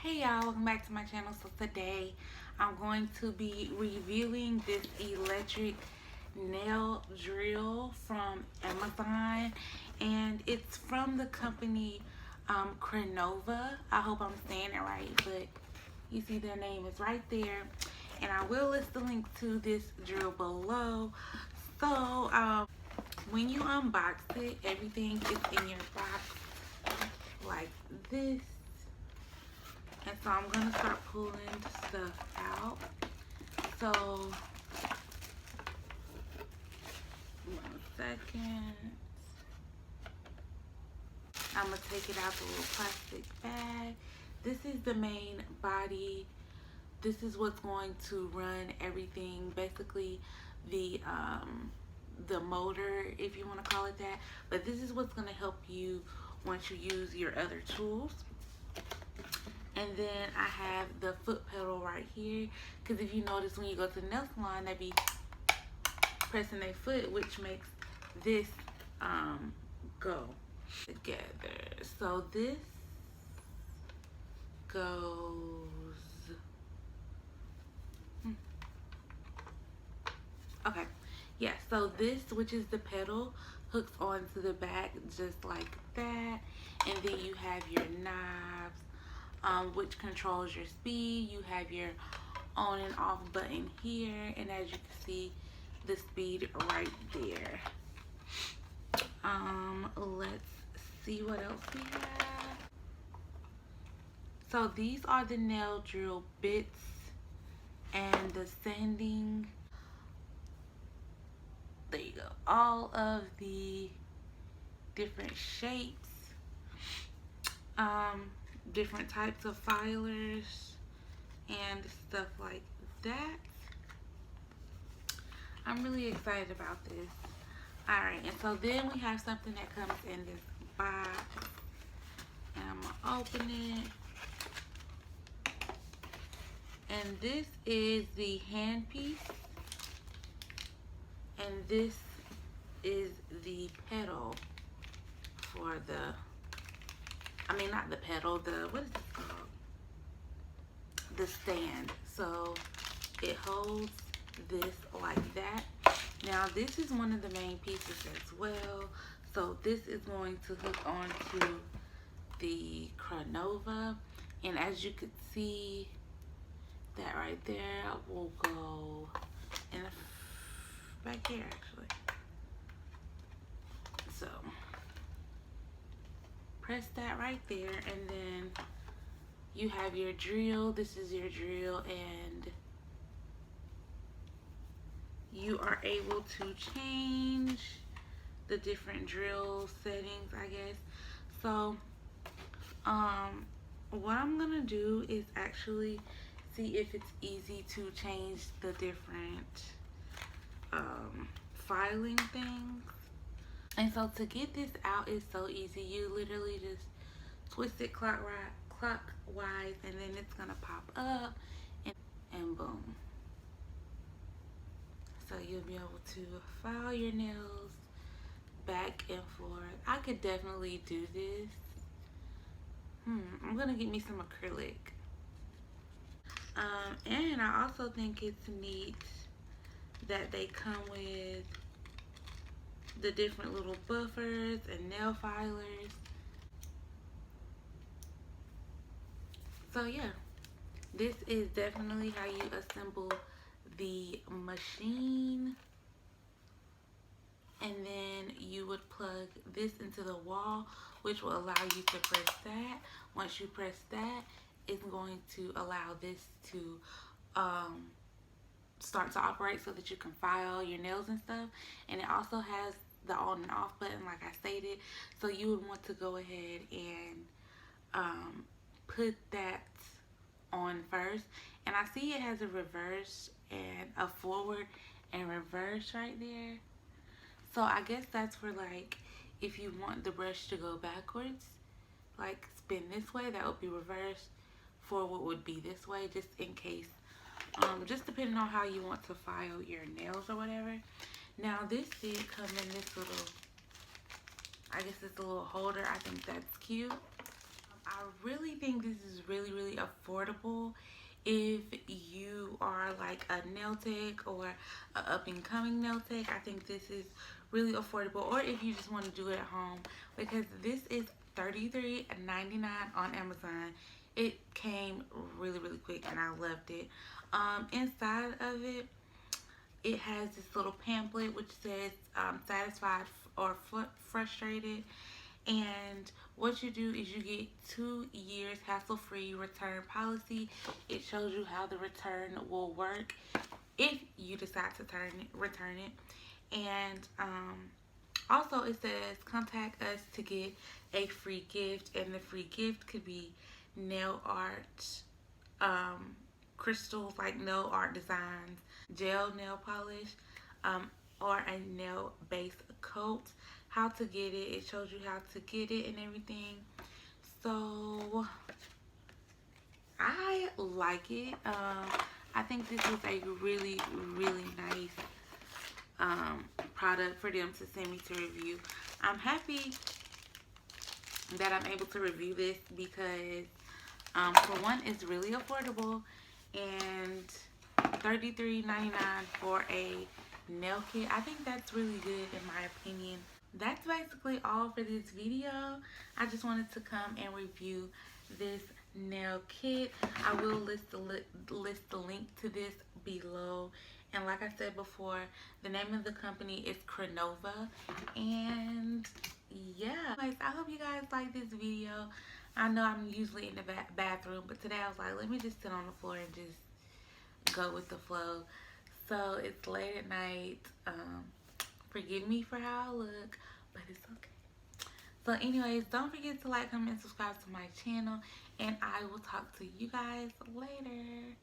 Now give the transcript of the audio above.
Hey y'all, welcome back to my channel. So today I'm going to be reviewing this electric nail drill from Amazon, and it's from the company Crenova. I hope I'm saying it right, but you see their name is right there, and I will list the link to this drill below. So when you unbox it, everything is in your box like this. And so I'm going to start pulling stuff out. So, 1 second. I'm going to take it out the little plastic bag. This is the main body. This is what's going to run everything. Basically, the motor, if you want to call it that. But this is what's going to help you once you use your other tools. And then I have the foot pedal right here, because if you notice when you go to the nail salon, they be pressing their foot, which makes this go together. So this goes okay, yeah, so this, which is the pedal, hooks onto the back just like that. And then you have your knobs, which controls your speed. You have your on and off button here, and as you can see, the speed right there. Let's see what else we have. So these are the nail drill bits and the sanding. There you go. All of the different shapes, different types of filers and stuff like that. I'm really excited about this. Alright, and so then we have something that comes in this box, and I'm gonna open it. And this is the handpiece, and this is the pedal for the, I mean not the pedal, the, what is this called? The stand. So it holds this like that. Now this is one of the main pieces as well. So this is going to hook onto the Crenova, and as you can see, that right there will go in the back here actually. So press that right there, and then you have your drill. This is your drill, and you are able to change the different drill settings, I guess. So what I'm gonna do is actually see if it's easy to change the different filing things. And so to get this out is so easy. You literally just twist it clockwise, and then it's gonna pop up, and boom. So you'll be able to file your nails back and forth. I could definitely do this. I'm gonna get me some acrylic. And I also think it's neat that they come with the different little buffers and nail filers. So yeah, this is definitely how you assemble the machine. And then you would plug this into the wall, which will allow you to press that. Once you press that, it's going to allow this to start to operate so that you can file your nails and stuff. And it also has the on and off button, like I stated. So you would want to go ahead and put that on first. And I see it has a reverse and a forward and reverse right there. So I guess that's for, like, if you want the brush to go backwards, like spin this way, that would be reverse. Forward would be this way, just in case. Just depending on how you want to file your nails or whatever. Now this did come in this little, I guess it's a little holder. I think that's cute. I really think this is really affordable if you are like a nail tech or a up and coming nail tech. I think this is really affordable, or if you just want to do it at home, because this is $33.99 on Amazon. It came really quick and I loved it. Inside of it, it has this little pamphlet which says satisfied or frustrated. And what you do is you get 2 years hassle-free return policy. It shows you how the return will work if you decide to return it. And also it says contact us to get a free gift, and the free gift could be nail art, crystals like nail art designs, gel nail polish, or a nail base coat. How to get it, it shows you how to get it and everything. So I like it. I think this is a really nice product for them to send me to review. I'm happy that I'm able to review this because for one, it's really affordable, and $33.99 for a nail kit. I think that's really good in my opinion. That's basically all for this video. I just wanted to come and review this nail kit. I will list the link to this below. And like I said before, the name of the company is Crenova. And yeah, anyways, I hope you guys like this video. I know I'm usually in the bathroom, but today I was like, let me just sit on the floor and just go with the flow. So it's late at night. Forgive me for how I look, but it's okay. So anyways, don't forget to like, comment, and subscribe to my channel, and I will talk to you guys later.